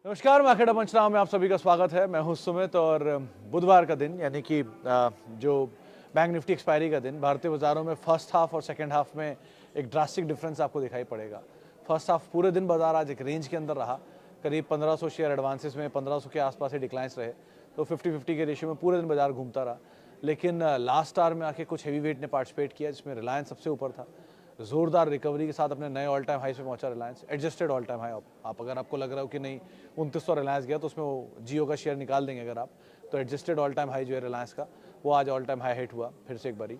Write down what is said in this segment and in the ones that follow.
नमस्कार, मार्केट पंचनामा में आप सभी का स्वागत है। मैं हूं सुमित और बुधवार का दिन यानी कि जो बैंक निफ्टी एक्सपायरी का दिन, भारतीय बाजारों में फर्स्ट हाफ और सेकंड हाफ में एक ड्रास्टिक डिफरेंस आपको दिखाई पड़ेगा। फर्स्ट हाफ पूरे दिन बाजार आज एक रेंज के अंदर रहा, करीब 1500 शेयर एडवांसेस में 1500 के आसपास ही डिक्लाइंस रहे, तो 50-50 के रेशियो में पूरे दिन बाजार घूमता रहा। लेकिन लास्ट आवर में आके कुछ हैवी वेट ने पार्टिसिपेट किया, जिसमें रिलायंस सबसे ऊपर था। जोरदार रिकवरी के साथ अपने नए ऑल टाइम हाई पे पहुंचा Reliance, adjusted all time high. आप अगर आपको लग रहा हो कि नहीं 2900 रिलायंस गया तो उसमें वो जियो का शेयर निकाल देंगे अगर आप, तो एडजस्टेड ऑल टाइम हाई जो है रिलायंस का, वो आज ऑल टाइम हाई हिट हुआ फिर से एक बारी।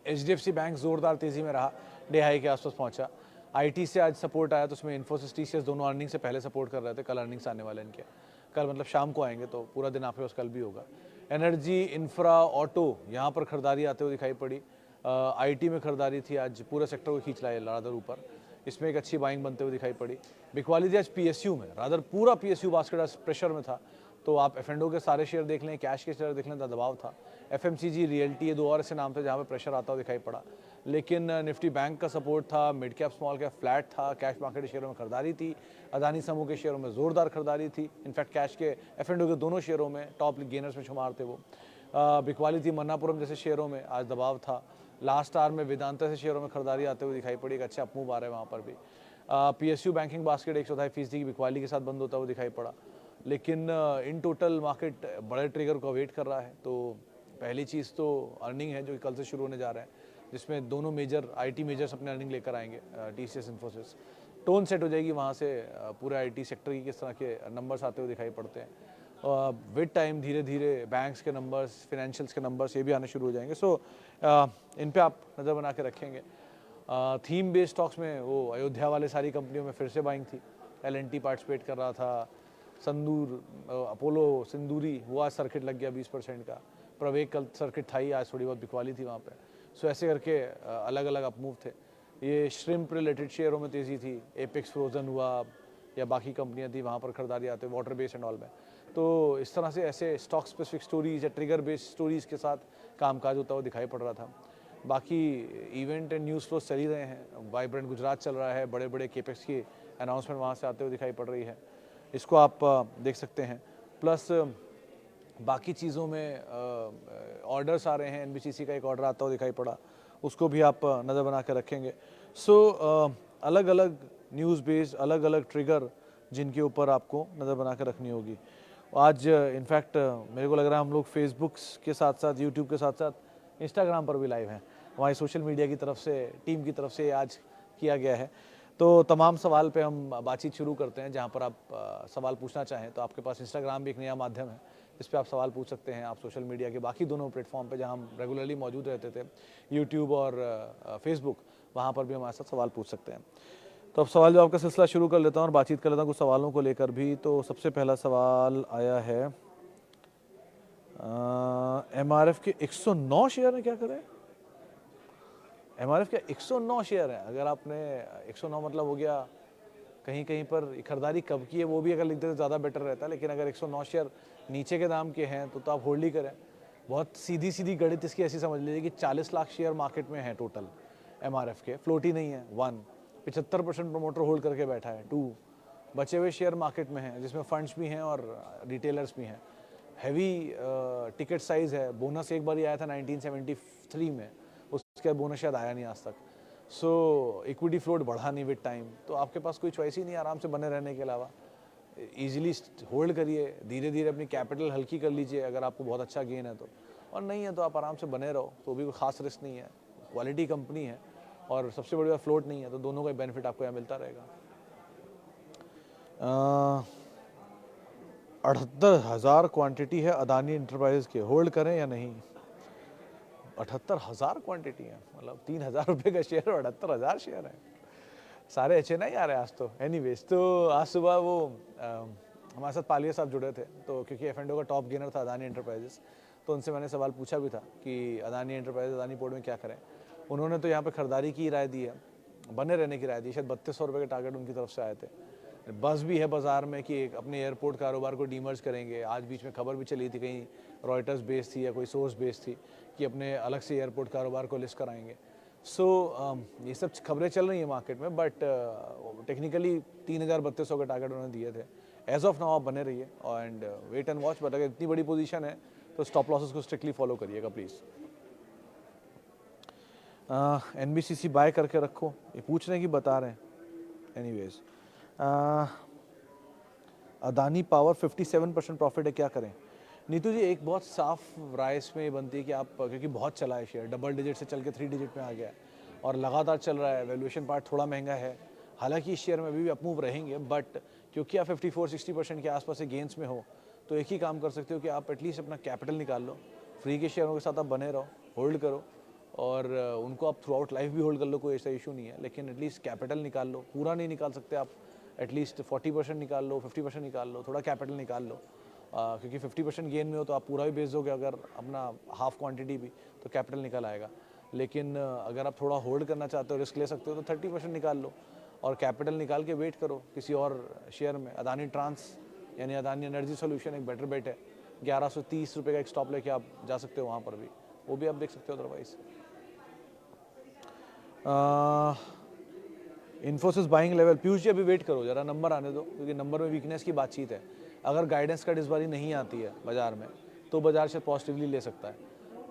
HDFC बैंक जोरदार तेजी में रहा, डे हाई के आसपास पहुंचा। IT से आज सपोर्ट आया, तो उसमें इन्फोसिस TCS दोनों अर्निंग से पहले सपोर्ट कर रहे थे। कल अर्निंग्स आने वाले इनके, कल मतलब शाम को आएंगे, तो पूरा दिन आपके पास कल भी होगा। एनर्जी, इंफ्रा, ऑटो, यहाँ पर खरीदारी आते हुए दिखाई पड़ी। IT में खरीदारी थी, आज पूरे सेक्टर को खींच लाया रादर ऊपर, इसमें एक अच्छी बाइंग बनते हुए दिखाई पड़ी। बिकवाली थी आज PSU में, रादर पूरा PSU बास्केट आज प्रेशर में था, तो आप F&O के सारे शेयर देख लें, कैश के शेयर देख लें, दबाव था। FMCG, रियल्टी, ये दो और ऐसे नाम थे जहाँ पे प्रेशर आता हुआ दिखाई पड़ा। लेकिन निफ्टी बैंक का सपोर्ट था, mid cap small cap flat था, कैश मार्केट शेयरों में खरीदारी थी, अदानी समूह के शेयरों में जोरदार खरीदारी थी। इनफैक्ट कैश के F&O के दोनों शेयरों में टॉप गेनर्स में शुमार थे वो। बिकवाली थी, मन्नापुरम जैसे शेयरों में आज दबाव था। लास्ट आवर में वेदांता से शेयरों में खरीदारी आते हुए दिखाई पड़ी, एक अच्छा अपमूव आ रहा है वहाँ पर भी। PSU बैंकिंग बास्केट 128% की बिकवाली के साथ बंद होता हुआ दिखाई पड़ा। लेकिन इन टोटल मार्केट बड़े ट्रिगर को वेट कर रहा है। तो पहली चीज़ तो अर्निंग है जो कल से शुरू होने जा रहा है, जिसमें दोनों मेजर IT मेजर्स अपने अर्निंग लेकर आएंगे। TCS, इन्फोसिस, टोन सेट हो जाएगी वहाँ से। पूरे IT सेक्टर की किस तरह के नंबर्स आते हुए दिखाई पड़ते हैं। विद टाइम धीरे धीरे बैंक्स के नंबर्स, फाइनेंशियल्स के नंबर्स ये भी आने शुरू हो जाएंगे। सो इन पे आप नज़र बना के रखेंगे। थीम बेस्ड स्टॉक्स में वो अयोध्या वाले सारी कंपनियों में फिर से बाइंग थी। L&T पार्टिसिपेट कर रहा था, संदूर, अपोलो, सिंदूरी, वो आज सर्किट लग गया 20% का। प्रवेग कल सर्किट था ही, आज थोड़ी बहुत बिकवाली थी वहाँ पे। सो ऐसे करके अलग अलग अपमूव थे। ये श्रिम्प रिलेटेड शेयरों में तेज़ी थी, एपेक्स फ्रोजन हुआ या बाकी कंपनियाँ थी, वहाँ पर खरीदारी आते वाटर बेस एंड ऑल में। तो इस तरह से ऐसे स्टॉक स्पेसिफिक स्टोरीज या ट्रिगर बेस्ड स्टोरीज़ के साथ कामकाज होता हुआ दिखाई पड़ रहा था। बाकी इवेंट एंड न्यूज़ फ्लो चल ही रहे हैं। वाइब्रेंट गुजरात चल रहा है, बड़े बड़े केपेक्स की अनाउंसमेंट वहाँ से आते हुए दिखाई पड़ रही है, इसको आप देख सकते हैं। प्लस बाकी चीज़ों में ऑर्डर्स आ रहे हैं। NBCC का एक ऑर्डर आता हुआ दिखाई पड़ा, उसको भी आप नज़र बना कर रखेंगे। सो अलग अलग न्यूज़ बेस्ड अलग अलग ट्रिगर जिनके ऊपर आपको नज़र बना कर रखनी होगी। आज इनफैक्ट मेरे को लग रहा है हम लोग फेसबुक के साथ साथ, यूट्यूब के साथ साथ इंस्टाग्राम पर भी लाइव हैं। हमारी सोशल मीडिया की तरफ से, टीम की तरफ से आज किया गया है। तो तमाम सवाल पे हम बातचीत शुरू करते हैं। जहाँ पर आप सवाल पूछना चाहें तो आपके पास इंस्टाग्राम भी एक नया माध्यम है, इस पर आप सवाल पूछ सकते हैं। आप सोशल मीडिया के बाकी दोनों प्लेटफॉर्म पे जहाँ हम रेगुलरली मौजूद रहते थे, यूट्यूब और फेसबुक, वहाँ पर भी हमारे साथ सवाल पूछ सकते हैं। तो अब सवाल जवाब का सिलसिला शुरू कर लेता हूँ और बातचीत कर लेता हूँ कुछ सवालों को लेकर भी। तो सबसे पहला सवाल आया है, MRF के 109 शेयर है, क्या करें? MRF के 109 शेयर है। अगर आपने 109 मतलब हो गया, कहीं कहीं पर खरीदारी कब की है वो भी अगर लिख देते तो ज़्यादा बेटर रहता है। लेकिन अगर 109 शेयर नीचे के दाम के हैं तो आप होल्ड ही करें। बहुत सीधी सीधी गणित इसकी ऐसी समझ लीजिए कि 40 लाख शेयर मार्केट में है टोटल MRF के, फ्लोट ही नहीं है। 1, 75% प्रमोटर होल्ड करके बैठा है। 2, बचे हुए शेयर मार्केट में हैं, जिसमें फंड्स भी हैं और रिटेलर्स भी हैं। हैवी टिकट साइज़ है। बोनस एक बार ही आया था 1973 में, उसके बाद बोनस शायद आया नहीं आज तक। सो इक्विटी फ्लोट बढ़ा नहीं विद टाइम, तो आपके पास कोई चॉइस ही नहीं आराम से बने रहने के अलावा। ईजिली होल्ड करिए, धीरे धीरे अपनी कैपिटल हल्की कर लीजिए अगर आपको बहुत अच्छा गेन है तो, और नहीं है तो आप आराम से बने रहो, तो भी कोई खास रिस्क नहीं है। क्वालिटी कंपनी है और सबसे बड़ी बात फ्लोट नहीं है, तो दोनों का बेनिफिट आपको यहाँ मिलता रहेगा। 78,000 क्वांटिटी है अदानी इंटरप्राइजेज के, होल्ड करें या नहीं? 78,000 क्वांटिटी है, मतलब 3,000 रुपये का शेयर और 78,000 शेयर है। सारे HNI आ रहे हैं आज तो। एनीवेज, तो आज सुबह वो हमारे साथ पालिया साहब जुड़े थे, तो क्योंकि F&O का टॉप गेनर था अदानी एंटरप्राइजेस, तो उनसे मैंने सवाल पूछा भी था कि अदानी एंटरप्राइजेस, अदानी पोर्ट में क्या करें। उन्होंने तो यहाँ पे खरीदारी की राय दी है, बने रहने की राय दी। शायद 3200 रुपये के टारगेट उनकी तरफ से आए थे। बस भी है बाजार में कि अपने एयरपोर्ट कारोबार को डीमर्ज करेंगे। आज बीच में खबर भी चली थी, कहीं रॉयटर्स बेस्ड थी या कोई सोर्स बेस्ड थी, कि अपने अलग से एयरपोर्ट कारोबार को लिस्ट कराएंगे। सो ये सब खबरें चल रही हैं मार्केट में, बट टेक्निकली 3,3200 का टारगेट उन्होंने दिए थे। एज ऑफ नाउ आप बने रहिए and wait and watch, but अगर इतनी बड़ी पोजीशन है तो स्टॉप लॉसेस को स्ट्रिक्टली फॉलो करिएगा प्लीज़। NBCC बाय करके रखो, ये पूछ रहे हैं कि बता रहे हैं। एनीवेज, अदानी पावर 57% प्रॉफिट है, क्या करें? नीतू जी, एक बहुत साफ राय इसमें बनती है कि आप, क्योंकि बहुत चला है शेयर, डबल डिजिट से चल के 3 डिजिट में आ गया है और लगातार चल रहा है, वैल्यूएशन पार्ट थोड़ा महंगा है। हालांकि इस शेयर में अभी भी अपमूव रहेंगे, बट क्योंकि आप 54-60% के आसपास से गेंस में हो, तो एक ही काम कर सकते हो कि आप एटलीस्ट अपना कैपिटल निकाल लो, फ्री के शेयरों के साथ आप बने रहो, होल्ड करो, और उनको आप थ्रू आउट लाइफ भी होल्ड कर लो, कोई ऐसा इशू नहीं है, लेकिन एटलीस्ट कैपिटल निकाल लो। पूरा नहीं निकाल सकते आप, एटलीस्ट 40% निकाल लो, 50% निकाल लो, थोड़ा कैपिटल निकाल लो, क्योंकि 50% गेन में हो तो आप पूरा भी बेच दोगे, अगर अपना हाफ क्वांटिटी भी, तो कैपिटल निकल आएगा। लेकिन अगर आप थोड़ा होल्ड करना चाहते हो, रिस्क ले सकते हो, तो 30% निकाल लो और कैपिटल निकाल के वेट करो किसी और शेयर में। अदानी ट्रांस यानी अदानी एनर्जी सोल्यूशन एक बेटर बेट है, 1130 रुपये का एक स्टॉप लेके आप जा सकते हो वहाँ पर भी, वो भी आप देख सकते हो। Otherwise Infosys buying level, Piyush ji अभी वेट करो, जरा नंबर आने दो, क्योंकि नंबर में वीकनेस की बातचीत है। अगर गाइडेंस कट इस बारी नहीं आती है बाजार में, तो बाजार से पॉजिटिवली ले सकता है,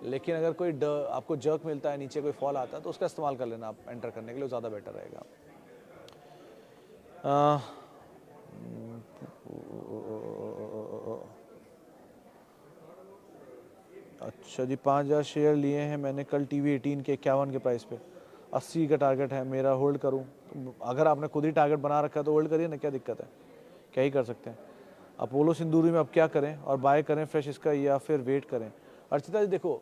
लेकिन अगर कोई आपको जर्क मिलता है, नीचे कोई फॉल आता है, तो उसका इस्तेमाल कर लेना आप एंटर करने के लिए, ज़्यादा बेटर रहेगा। अच्छा जी, 5000 शेयर लिए हैं मैंने कल TV18 के 51 के प्राइस पे, 80 का टारगेट है मेरा, होल्ड करूं? तो अगर आपने खुद ही टारगेट बना रखा है तो होल्ड करिए ना, क्या दिक्कत है, क्या ही कर सकते हैं। अपोलो सिंदूरी में अब क्या करें, और बाय करें फ्रेश इसका या फिर वेट करें? अर्चिता जी देखो,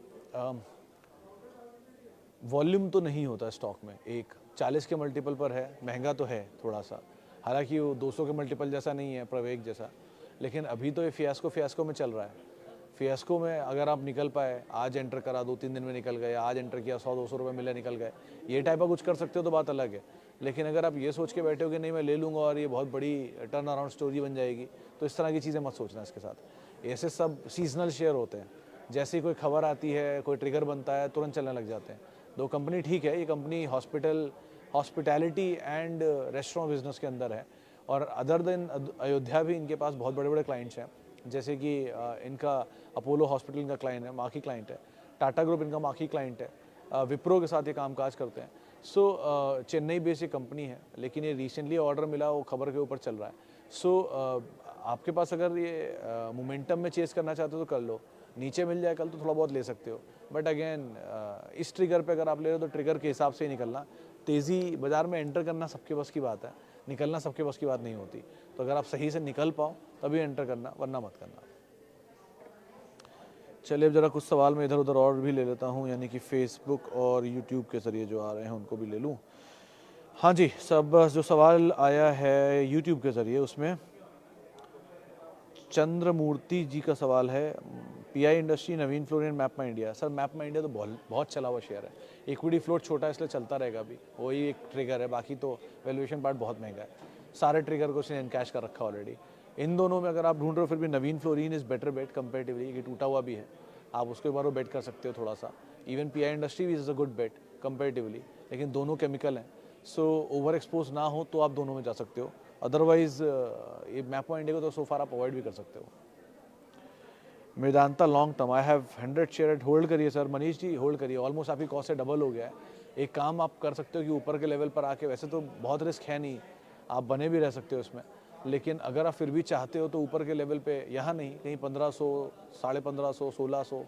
वॉल्यूम तो नहीं होता स्टॉक में, एक 40 के मल्टीपल पर है, महंगा तो है थोड़ा सा, हालांकि वो 200 के मल्टीपल जैसा नहीं है, प्रवेग जैसा, लेकिन अभी तो ये फियास्को में चल रहा है। फियास्को में अगर आप निकल पाए, आज एंटर करा, 2-3 दिन में निकल गए, आज एंटर किया, 100-200 रुपये मिले, निकल गए, ये टाइप का कुछ कर सकते हो तो बात अलग है। लेकिन अगर आप ये सोच के बैठे हो कि नहीं मैं ले लूँगा और ये बहुत बड़ी टर्न अराउंड स्टोरी बन जाएगी, तो इस तरह की चीज़ें मत सोचना इसके साथ। ऐसे सब सीजनल शेयर होते हैं, जैसे ही कोई खबर आती है, कोई ट्रिगर बनता है, तुरंत चलने लग जाते हैं। दो कंपनी ठीक है, ये company hospitality and restaurant business के अंदर है, और अदर देन अयोध्या भी इनके पास बहुत बड़े बड़े क्लाइंट्स हैं, जैसे कि इनका अपोलो हॉस्पिटल इनका क्लाइंट है, मार्की क्लाइंट है, टाटा ग्रुप इनका मार्की क्लाइंट है, विप्रो के साथ ये कामकाज करते हैं। सो चेन्नई बेस्ड ये कंपनी है, लेकिन ये रिसेंटली ऑर्डर मिला, वो खबर के ऊपर चल रहा है। सो आपके पास अगर ये मोमेंटम में चेस करना चाहते हो तो कर लो, नीचे मिल जाए कल तो थोड़ा बहुत ले सकते हो, बट अगेन इस ट्रिगर पे अगर आप ले रहे हो तो ट्रिगर के हिसाब से ही निकलना। तेज़ी बाजार में एंटर करना सबके बस की बात है, निकलना सबके बस की बात नहीं होती, तो अगर आप सही से निकल पाओ तभी एंटर करना, वरना मत करना। चलिए, अब जरा कुछ सवाल मैं इधर उधर और भी ले लेता हूँ, यानी कि फेसबुक और यूट्यूब के ज़रिए जो आ रहे हैं उनको भी ले लूँ। हाँ जी, सब जो सवाल आया है यूट्यूब के ज़रिए, उसमें चंद्रमूर्ति जी का सवाल है, पीआई इंडस्ट्री, नवीन फ्लोरिन, मैपमा इंडिया। सर मैपमा इंडिया तो बहुत चला हुआ शेयर है, इक्विटी फ्लोट छोटा है इसलिए चलता रहेगा अभी, वही एक ट्रिगर है, बाकी तो वैल्यूएशन पार्ट बहुत महंगा है, सारे ट्रिगर को उसने इनकैश कर रखा ऑलरेडी। इन दोनों में अगर आप ढूंढ रहे हो, फिर भी Navin fluorine is better bet comparatively, ये टूटा हुआ भी है, आप उसके ऊपर बेट कर सकते हो थोड़ा सा। इवन पीआई इंडस्ट्री भी is a good bet comparatively, लेकिन दोनों केमिकल हैं, सो ओवर एक्सपोज ना हो तो आप दोनों में जा सकते हो, अदरवाइज ये मैपमा इंडिया को तो सो फार आप अवॉइड भी कर सकते हो। Medanta long term, I have 100 share eight, hold करिए सर। मनीष जी होल्ड करिए, ऑलमोस्ट आपकी कॉस्ट से डबल हो गया है। एक काम आप कर सकते हो कि ऊपर के लेवल पर आके, वैसे तो बहुत रिस्क है नहीं, आप बने भी रह सकते हो इसमें, लेकिन अगर आप फिर भी चाहते हो तो ऊपर के लेवल पे, यहाँ नहीं, कहीं 1500, 1550, 1600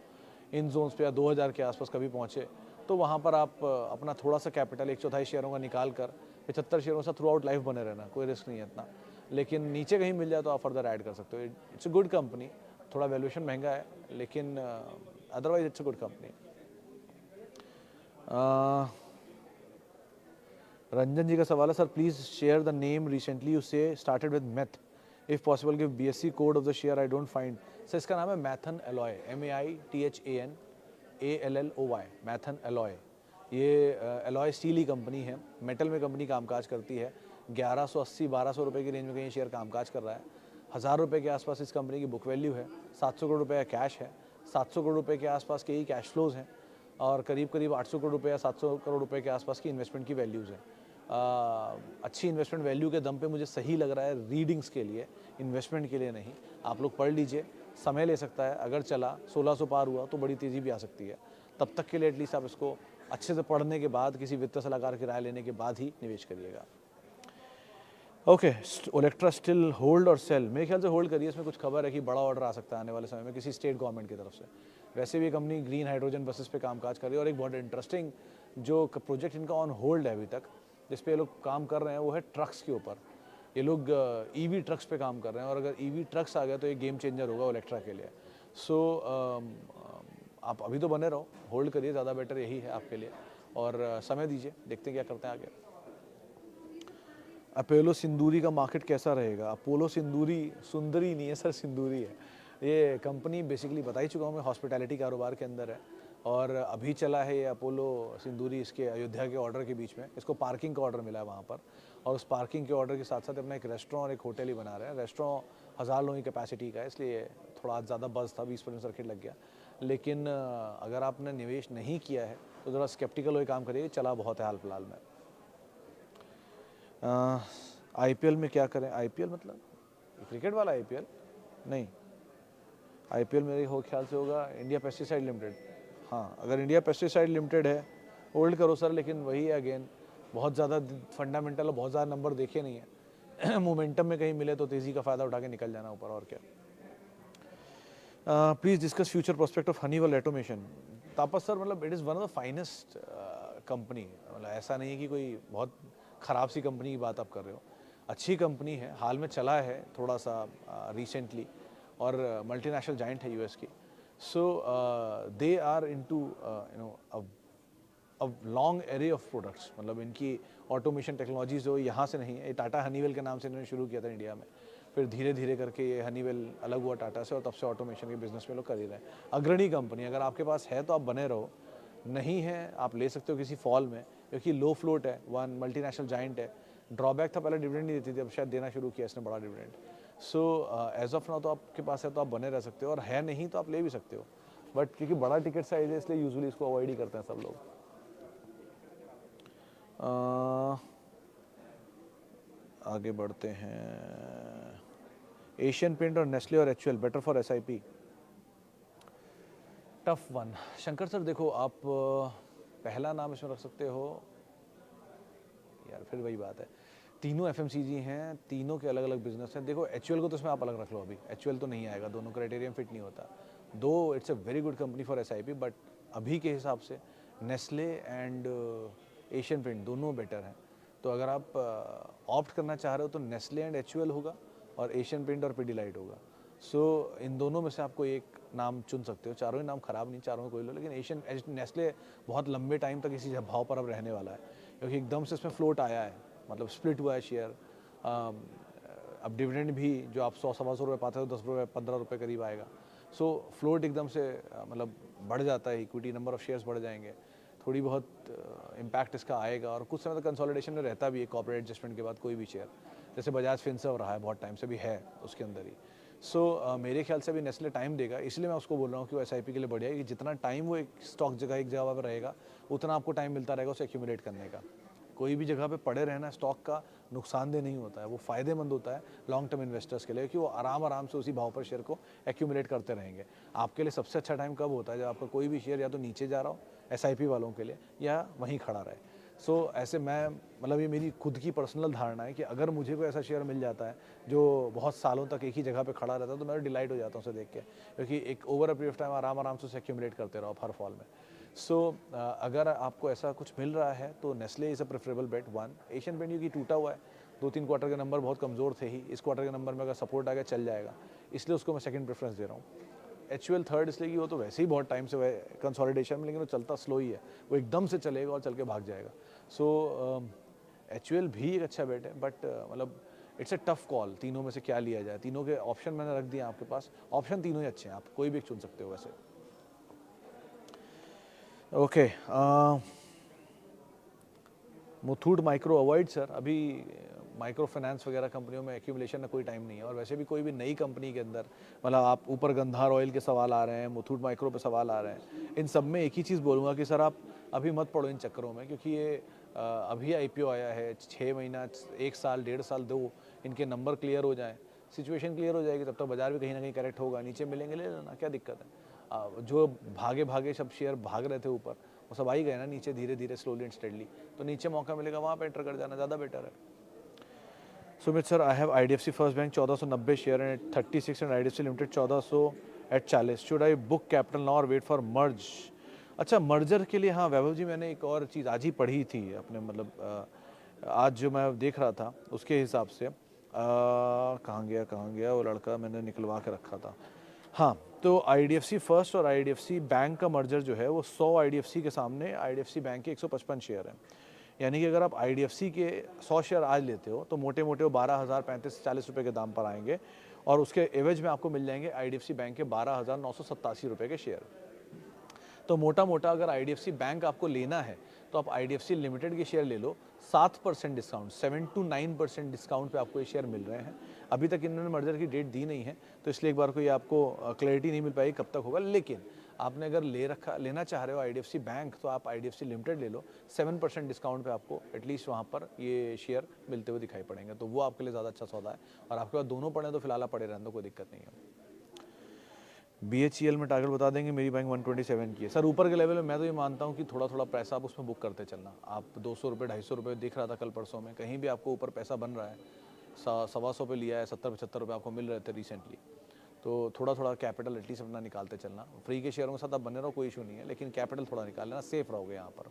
इन जोन्स पे, या 2000 के आसपास कभी पहुँचे, तो वहाँ पर आप अपना थोड़ा सा कैपिटल 1/4 शेयरों का निकाल कर 75 शेयरों से थ्रू आउट लाइफ बने रहना, कोई रिस्क नहीं है इतना। लेकिन नीचे कहीं मिल जाए तो आप फर्दर ऐड कर सकते हो। इट्स अ गुड कंपनी, थोड़ा वैल्यूएशन महंगा है, लेकिन otherwise it's a good company. Ranjan ji का सवाल है, sir please share the name, recently you say started with math, if possible give BSE code of the share, I don't find. Sir इसका नाम है Maithan alloy, MAITHANALLOY, Maithan alloy. ये alloy steel ही company है, metal में कंपनी कामकाज करती है, 1180-1200 रुपये की रेंज में कहीं शेयर कामकाज कर रहा है, 1000 रुपये के आसपास इस कंपनी की बुक वैल्यू है, 700 करोड़ रुपये का कैश है, 700 करोड़ रुपये के आसपास के ही कैश फ्लोज हैं, और करीब करीब 800 करोड़ रुपये या 700 करोड़ रुपये के आसपास की इन्वेस्टमेंट की वैल्यूज़ हैं। अच्छी इन्वेस्टमेंट वैल्यू के दम पे मुझे सही लग रहा है रीडिंग्स के लिए, इन्वेस्टमेंट के लिए नहीं। आप लोग पढ़ लीजिए, समय ले सकता है, अगर चला 1600 पार हुआ तो बड़ी तेज़ी भी आ सकती है। तब तक के लिए एटलीस्ट आप इसको अच्छे से पढ़ने के बाद, किसी वित्त सलाहकार की राय लेने के बाद ही निवेश करिएगा। ओके, ओलेक्ट्रा स्टिल होल्ड और सेल? मेरे ख्याल से होल्ड करिए, इसमें कुछ खबर है कि बड़ा ऑर्डर आ सकता है आने वाले समय में किसी स्टेट गवर्नमेंट की तरफ से। वैसे भी कंपनी ग्रीन हाइड्रोजन बसेस पे कामकाज कर रही है, और एक बहुत इंटरेस्टिंग जो प्रोजेक्ट इनका ऑन होल्ड है अभी तक, जिस पे ये लोग काम कर रहे हैं, वो है ट्रक्स के ऊपर। ये लोग ईवी ट्रक्स पे काम कर रहे हैं, और अगर ईवी ट्रक्स आ गया तो ये गेम चेंजर होगा ओलेक्ट्रा के लिए। सो आप अभी तो बने रहो, होल्ड करिए, ज़्यादा बेटर यही है आपके लिए, और समय दीजिए, देखते हैं क्या करते हैं आगे। अपोलो सिंदूरी का मार्केट कैसा रहेगा? अपोलो सिंदूरी सुंदरी नहीं है सर, सिंदूरी है। ये कंपनी बेसिकली बता ही चुका हूँ मैं, हॉस्पिटैलिटी कारोबार के अंदर है, और अभी चला है ये अपोलो सिंदूरी इसके अयोध्या के ऑर्डर के बीच में। इसको पार्किंग का ऑर्डर मिला है वहाँ पर, और उस पार्किंग के ऑर्डर के साथ साथ अपना एक रेस्टोरेंट और एक होटल ही बना रहे हैं। रेस्टोरेंट 1000 लोगों की कैपेसिटी का है, इसलिए थोड़ा ज़्यादा बज़ था, 20% सर्किट लग गया। लेकिन अगर आपने निवेश नहीं किया है तो ज़रा स्केप्टिकल होकर काम करिए, चला बहुत है हाल फिलहाल में। आईपीएल में क्या करें? आईपीएल मतलब क्रिकेट वाला आईपीएल नहीं, आईपीएल मेरे हो ख्याल से होगा इंडिया पेस्टिसाइड लिमिटेड। हाँ, अगर इंडिया पेस्टिसाइड लिमिटेड है होल्ड करो सर, लेकिन वही है अगेन, बहुत ज़्यादा फंडामेंटल और बहुत ज़्यादा नंबर देखे नहीं है। मोमेंटम में कहीं मिले तो तेज़ी का फ़ायदा उठा के निकल जाना ऊपर, और क्या। Please discuss future prospect of Honeywell automation. Tapas sir, मतलब it is one of the finest company, मतलब ऐसा नहीं है कि कोई बहुत ख़राब सी कंपनी की बात आप कर रहे हो। अच्छी कंपनी है, हाल में चला है थोड़ा सा रिसेंटली, और मल्टीनेशनल जाइंट है यूएस की। सो दे आर इनटू अब लॉन्ग एरे ऑफ प्रोडक्ट्स, मतलब इनकी ऑटोमेशन टेक्नोलॉजी जो यहाँ से नहीं है, ये टाटा हनीवेल के नाम से इन्होंने शुरू किया था इंडिया में, फिर धीरे धीरे करके ये हनीवेल अलग हुआ टाटा से, और तब से ऑटोमेशन के बिजनेस में लोग कर ही रहे हैं। अग्रणी कंपनी, अगर आपके पास है तो आप बने रहो, नहीं है आप ले सकते हो किसी फॉल में, क्योंकि लो फ्लोट है, वन मल्टीनेशनल जाइंट है। ड्रॉबैक था, पहले डिविडेंड नहीं देती थी, अब शायद देना शुरू किया इसने बड़ा dividend. So as of now तो आपके पास है तो आप बने रह सकते हो, और है नहीं तो आप ले भी सकते हो, बट क्योंकि बड़ा टिकट साइज है इसलिए यूजुअली इसको अवॉइड ही करते हैं सब लोग। आगे बढ़ते हैं। एशियन पेंट और नेस्ले और HUL better for SIP? Tough one. Shankar sir देखो, आप पहला नाम इसमें रख सकते हो यार, फिर वही बात है, तीनों एफएमसीजी हैं, तीनों के अलग अलग बिजनेस हैं। देखो एचयूएल को तो इसमें आप अलग रख लो, अभी एचयूएल तो नहीं आएगा, दोनों क्राइटेरियम फिट नहीं होता। दो it's a very good company for SIP, but अभी के हिसाब से नेस्ले एंड एशियन पेंट दोनों बेटर हैं। तो अगर आप ऑप्ट करना चाह रहे हो तो नेस्ले एंड एचयूएल होगा, और एशियन पेंट और पिडिलाइट होगा। सो इन दोनों में से आपको एक नाम चुन सकते हो, चारों ही नाम खराब नहीं, चारों में कोई लो, लेकिन एशियन नेस्ले बहुत लंबे टाइम तक इसी भाव पर अब रहने वाला है, क्योंकि एकदम से इसमें फ्लोट आया है, मतलब स्प्लिट हुआ है शेयर। अब डिविडेंड भी जो आप 100-125 रुपये पाते हो, 10 रुपये 15 रुपये करीब आएगा। सो फ्लोट एकदम से मतलब बढ़ जाता है, इक्विटी नंबर ऑफ शेयर्स बढ़ जाएंगे, थोड़ी बहुत इम्पैक्ट इसका आएगा, और कुछ समय तक कंसोलिडेशन में रहता भी है कॉर्पोरेट एडजस्टमेंट के बाद कोई भी शेयर, जैसे बजाज फिनसर्व रहा है बहुत टाइम से भी है उसके अंदर ही। सो मेरे ख्याल से अभी नेस्ले टाइम देगा, इसलिए मैं उसको बोल रहा हूँ कि वो एसआईपी के लिए बढ़िया है, कि जितना टाइम वो एक स्टॉक जगह एक जगह पर रहेगा, उतना आपको टाइम मिलता रहेगा उसे एक्यूमुलेट करने का। कोई भी जगह पे पड़े रहना स्टॉक का नुकसानदेह नहीं होता है, वो फ़ायदेमंद होता है लॉन्ग टर्म इन्वेस्टर्स के लिए, कि वो आराम आराम से उसी भाव पर शेयर को एक्यूमुलेट करते रहेंगे। आपके लिए सबसे अच्छा टाइम कब होता है? जब आपका कोई भी शेयर या तो नीचे जा रहा हो एसआईपी वालों के लिए, या वहीं खड़ा रहे। सो ऐसे मैं, मतलब ये मेरी खुद की पर्सनल धारणा है कि अगर मुझे कोई ऐसा शेयर मिल जाता है जो बहुत सालों तक एक ही जगह पे खड़ा रहता है, तो मैं डिलाइट हो जाता हूँ उसे देख के, क्योंकि एक over a period of time आराम आराम से उसे एक्यूमुलेट करते रहो हर फॉल में। सो अगर आपको ऐसा कुछ मिल रहा है तो Nestle is a preferable bet one. Asian paint की टूटा हुआ है, 2-3 क्वार्टर के नंबर बहुत कमज़ोर थे ही, इस क्वार्टर के नंबर में अगर सपोर्ट आ गया चल जाएगा, इसलिए उसको मैं सेकंड प्रेफरेंस दे रहा हूँ। एचयूएल थर्ड इसलिए कि वो तो वैसे ही बहुत टाइम से कंसोलिडेशन में, लेकिन वो चलता स्लो ही है, वो एकदम से चलेगा और चल के भाग जाएगा। सो एचयूएल भी एक अच्छा बेट है, बट मतलब इट्स अ टफ कॉल, तीनों में से क्या लिया जाए। तीनों के ऑप्शन मैंने रख दिए आपके पास, ऑप्शन तीनों ही अच्छे हैं, आप कोई भी एक चुन सकते हो वैसे। Okay, Muthoot micro avoid sir, अभी माइक्रो फाइनेंस वगैरह कंपनियों में एक्यूमुलेशन का कोई टाइम नहीं है, और वैसे भी कोई भी नई कंपनी के अंदर मतलब आप ऊपर गंधार ऑयल के सवाल आ रहे हैं, मुथूट माइक्रो पे सवाल आ रहे हैं, इन सब में एक ही चीज़ बोलूँगा कि सर आप अभी मत पड़ो इन चक्करों में, क्योंकि ये अभी IPO आया है, 6 महीना 1 साल 1.5 साल 2 इनके नंबर क्लियर हो जाएँ, सिचुएशन क्लियर हो जाएगी, तब तक बाजार भी कहीं ना कहीं करेक्ट होगा, नीचे मिलेंगे ले लेना, क्या दिक्कत है। जो भागे भागे सब शेयर भाग रहे थे ऊपर, वो सब आ ही गए ना नीचे धीरे धीरे स्लोली एंड स्टेडली, तो नीचे मौका मिलेगा वहाँ पे एंटर कर जाना ज़्यादा बेटर है। Sumit sir, I have IDFC first bank 1490 share and 36 and IDFC limited 1400 at 40, should I book capital now और वेट फॉर मर्ज? अच्छा, मर्जर के लिए हाँ वैभव जी, मैंने एक और चीज़ आज ही पढ़ी थी अपने मतलब आज जो मैं देख रहा था उसके हिसाब से कहाँ गया वो लड़का, मैंने निकलवा के रखा था। हाँ, तो IDFC फर्स्ट और IDFC बैंक का मर्जर जो है वो 100 IDFC के सामने IDFC बैंक के 155 शेयर हैं। यानी कि अगर आप IDFC के 100 शेयर आज लेते हो तो मोटे मोटे वो 12,035-40 रुपये के दाम पर आएंगे, और उसके एवज में आपको मिल जाएंगे IDFC बैंक के 12,987 रुपये के शेयर। तो मोटा मोटा अगर IDFC बैंक आपको लेना है तो आप IDFC लिमिटेड के शेयर ले लो, 7% डिस्काउंट, 7 to 9% डिस्काउंट पे आपको ये शेयर मिल रहे हैं। अभी तक इन्होंने मर्जर की डेट दी नहीं है, तो इसलिए एक बार को ये आपको क्लैरिटी नहीं मिल पाएगी कब तक होगा, लेकिन आपने अगर लेना चाह रहे हो IDFC बैंक तो आप IDFC लिमिटेड ले लो, 7% डिस्काउंट पे आपको एटलीस्ट वहाँ पर ये शेयर मिलते हुए दिखाई पड़ेंगे, तो वो आपके लिए ज़्यादा अच्छा सौदा है। और आपके पास दोनों पड़े तो फिलहाल आप पड़े रहने दो, कोई दिक्कत नहीं है। BHEL में टारगेट बता देंगे, मेरी बैंक 127 की है। सर ऊपर के लेवल में मैं तो ये मानता हूँ कि थोड़ा थोड़ा पैसा आप उसमें बुक करते चलना। आप 200 रुपये 250 रुपये दिख रहा था कल परसों में, कहीं भी आपको ऊपर पैसा बन रहा है, 125 पे लिया है, 70-75 रुपये आपको मिल रहे थे रिसेंटली, तो थोड़ा थोड़ा कैपिटल एटलीस्ट अपना निकालते चलना। फ्री के शेयरों के साथ आप बने रहो, कोई इशू नहीं है, लेकिन कैपिटल थोड़ा निकाल लेना, सेफ रहोगे यहाँ पर।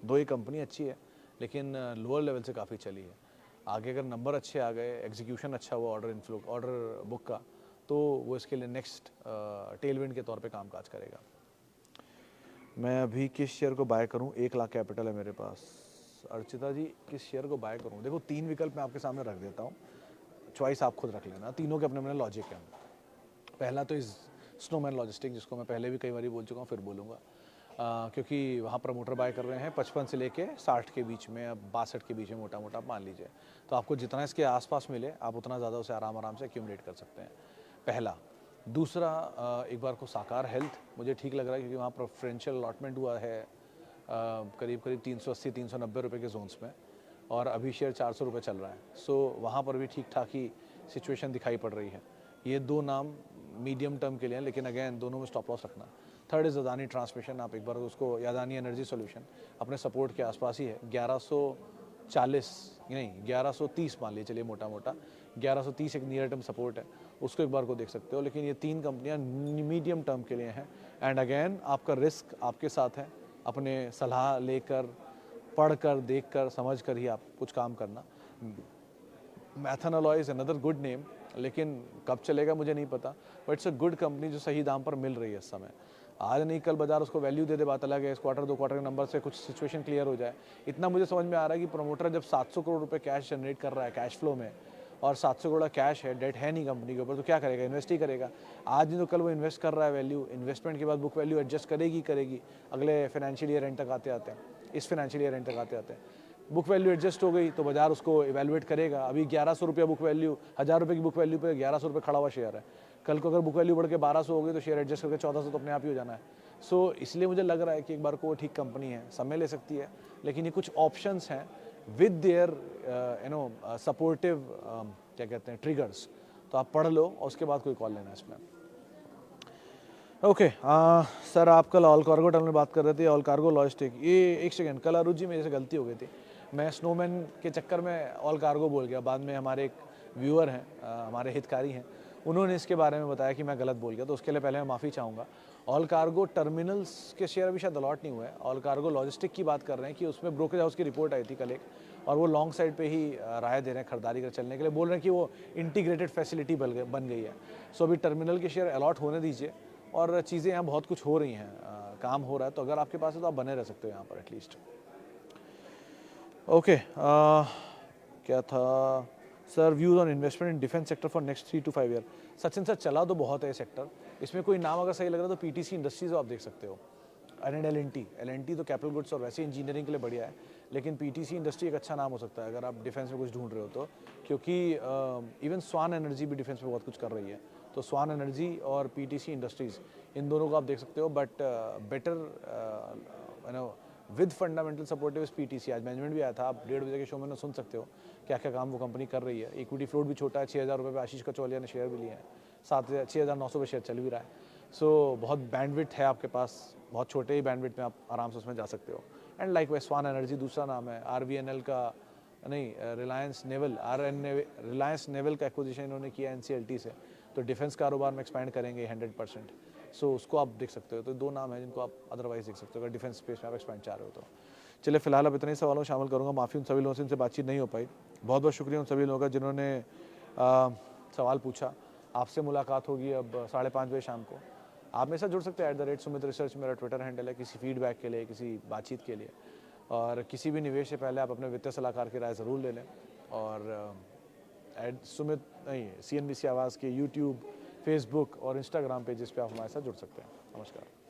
दो ये कंपनी अच्छी है लेकिन लोअर लेवल से काफ़ी चली है, आगे अगर नंबर अच्छे आ गए, एग्जीक्यूशन अच्छा हुआ ऑर्डर बुक का, तो वो इसके लिए नेक्स्ट टेलविंड के तौर पे कामकाज करेगा। मैं अभी किस शेयर को बाय करूं? 1 लाख कैपिटल है मेरे पास। अर्चिता जी, किस शेयर को बाय करूं? देखो 3 विकल्प मैं आपके सामने रख देता हूं, चॉइस आप खुद रख लेना, तीनों के अपने अपने लॉजिक हैं। पहला तो इस स्नोमैन लॉजिस्टिक, जिसको मैं पहले भी कई बार बोल चुका हूँ, फिर बोलूँगा, क्योंकि वहाँ प्रमोटर बाय कर रहे हैं 55 से लेके 60 के बीच में, अब 62 के बीच में मोटा मोटा मान लीजिए, तो आपको जितना इसके आसपास मिले आप उतना ज़्यादा उसे आराम से एक्यूमुलेट कर सकते हैं, पहला। दूसरा, एक बार को साकार हेल्थ मुझे ठीक लग रहा है, क्योंकि वहाँ प्रेफरेंशियल अलॉटमेंट हुआ है करीब 380-390 रुपये के जोन्स में, और अभी शेयर 400 रुपये चल रहा है, सो वहाँ पर भी ठीक ठाक ही सिचुएशन दिखाई पड़ रही है। ये दो नाम मीडियम टर्म के लिए हैं, लेकिन अगेन दोनों में स्टॉप लॉस रखना। थर्ड इज़ अदानी ट्रांसमिशन, आप एक बार उसको, अदानी एनर्जी सॉल्यूशन अपने सपोर्ट के आसपास ही है, 1140 नहीं 1130 मान लीजिए, चलिए मोटा मोटा 1130 एक नियर टर्म सपोर्ट है, उसको एक बार को देख सकते हो। लेकिन ये 3 कंपनियां मीडियम टर्म के लिए हैं, एंड अगेन आपका रिस्क आपके साथ है, अपने सलाह लेकर, पढ़कर, देखकर, समझकर ही आप कुछ काम करना। Methanol is another good name, लेकिन कब चलेगा मुझे नहीं पता, but it's a good company जो सही दाम पर मिल रही है इस समय। आज नहीं कल बाजार उसको वैल्यू दे दे, बात अलग है, इस क्वार्टर 2 क्वार्टर के नंबर से कुछ सिचुएशन क्लियर हो जाए। इतना मुझे समझ में आ रहा है कि प्रमोटर जब 700 करोड़ रुपए कैश जनरेट कर रहा है कैश फ्लो में, और 700 करोड़ कैश है, डेट है नहीं कंपनी के ऊपर, तो क्या करेगा? इन्वेस्ट ही करेगा। आज नहीं तो कल वो इन्वेस्ट कर रहा है, वैल्यू इन्वेस्टमेंट के बाद बुक वैल्यू एडजस्ट करेगी अगले फाइनेंशियल ईयर एंड तक आते आते हैं, इस फाइनेंशियल ईयर एंड तक आते आते हैं बुक वैल्यू एडजस्ट हो गई तो बाजार उसको इवैल्यूएट करेगा। अभी 1100 रुपये बुक वैल्यू, 1000 रुपये की बुक वैल्यू पे 1100 रुपये खड़ा हुआ शेयर है, कल को अगर बुक वैल्यू बढ़ के 1200 हो गई तो शेयर एडजस्ट करके 1400 तो अपने आप ही हो जाना है। सो इसलिए मुझे लग रहा है कि एक बार को वो ठीक कंपनी है, समय ले सकती है, लेकिन ये कुछ ऑप्शंस हैं विद देयर सपोर्टिव क्या कहते हैं ट्रिगर्स, तो आप पढ़ लो और उसके बाद कोई कॉल लेना इसमें। ओके सर, आप कल ऑल कार्गो टर्म में बात कर रहे थे, ऑल कार्गो लॉजिस्टिक, ये एक सेकंड, कल अरुज जी मेरे से गलती हो गई थी, मैं स्नोमैन के चक्कर में ऑल कार्गो बोल गया, बाद में हमारे एक व्यूअर हैं, हमारे हितकारी हैं, उन्होंने इसके बारे में बताया कि मैं गलत बोल गया, तो उसके लिए पहले मैं माफ़ी चाहूँगा। ऑल कार्गो टर्मिनल्स के शेयर अभी शायद अलॉट नहीं हुए हैं, ऑल कार्गो लॉजिस्टिक की बात कर रहे हैं कि उसमें ब्रोकरेज हाउस की रिपोर्ट आई थी कल एक, और वो लॉन्ग साइड पे ही राय दे रहे हैं खरीदारी कर चलने के लिए, बोल रहे हैं कि वो इंटीग्रेटेड फैसिलिटी बन गई है। सो अभी टर्मिनल के शेयर अलॉट होने दीजिए, और चीज़ें यहाँ बहुत कुछ हो रही हैं, काम हो रहा है, तो अगर आपके पास है तो आप बने रह सकते हो यहाँ पर एटलीस्ट। ओके, क्या था sir, views on investment in defence sector for next 3 to 5 year? Sachin sir, चला तो बहुत है ये सेक्टर, इसमें कोई नाम अगर सही लग रहा है तो पीटीसी इंडस्ट्रीज आप देख सकते हो, एंड एल एन टी तो कैपिटल गुड्स और वैसे इंजीनियरिंग के लिए बढ़िया है, लेकिन पीटीसी इंडस्ट्री एक अच्छा नाम हो सकता है अगर आप डिफेंस में कुछ ढूंढ रहे हो तो, क्योंकि इवन स्वान एनर्जी भी डिफेंस में बहुत कुछ कर रही है। तो स्वान एनर्जी और पीटीसी इंडस्ट्रीज़, इन दोनों को आप देख सकते हो, but better you know with fundamental supportive इस पीटीसी। आज मैनेजमेंट भी आया था, आप 1:30 के शो में सुन सकते हो क्या क्या काम वो कंपनी कर रही है। इक्विटी फ्लोट भी छोटा है, 6,000 रुपये पे आशीष कचौलिया ने शेयर भी लिए हैं, 6,900 पे शेयर चल भी रहा है। सो बहुत बैंडविड्थ है आपके पास, बहुत छोटे ही बैंडविड्थ में आप आराम से उसमें जा सकते हो। And likewise Swan Energy दूसरा नाम है, आरवीएनएल का नहीं, रिलायंस नेवल, रिलायंस नेवल का एक्विजिशन इन्होंने किया एनसीएलटी से, तो डिफेंस कारोबार में एक्सपैंड करेंगे 100%। सो उसको आप देख सकते हो। तो दो नाम हैं जिनको आप अदरवाइज देख सकते हो अगर डिफेंस स्पेस में आप एक्सपैंड चाह रहे हो तो। चलिए फिलहाल अब इतने ही सवालों शामिल करूँगा, माफ़ी उन सभी लोगों से इनसे बातचीत नहीं हो पाई। बहुत बहुत शुक्रिया उन सभी लोगों का जिन्होंने सवाल पूछा। आपसे मुलाकात होगी अब 5:30 बजे शाम को। आप मेरे साथ जुड़ सकते हैं @सुमित रिसर्च मेरा ट्विटर हैंडल है, किसी फीडबैक के लिए, किसी बातचीत के लिए। और किसी भी निवेश से पहले आप अपने वित्तीय सलाहकार की राय ज़रूर ले लें। और सुमित नहीं, CNBC आवाज़ के यूट्यूब, फेसबुक और इंस्टाग्राम पेजेस पे आप हमारे साथ जुड़ सकते हैं। नमस्कार।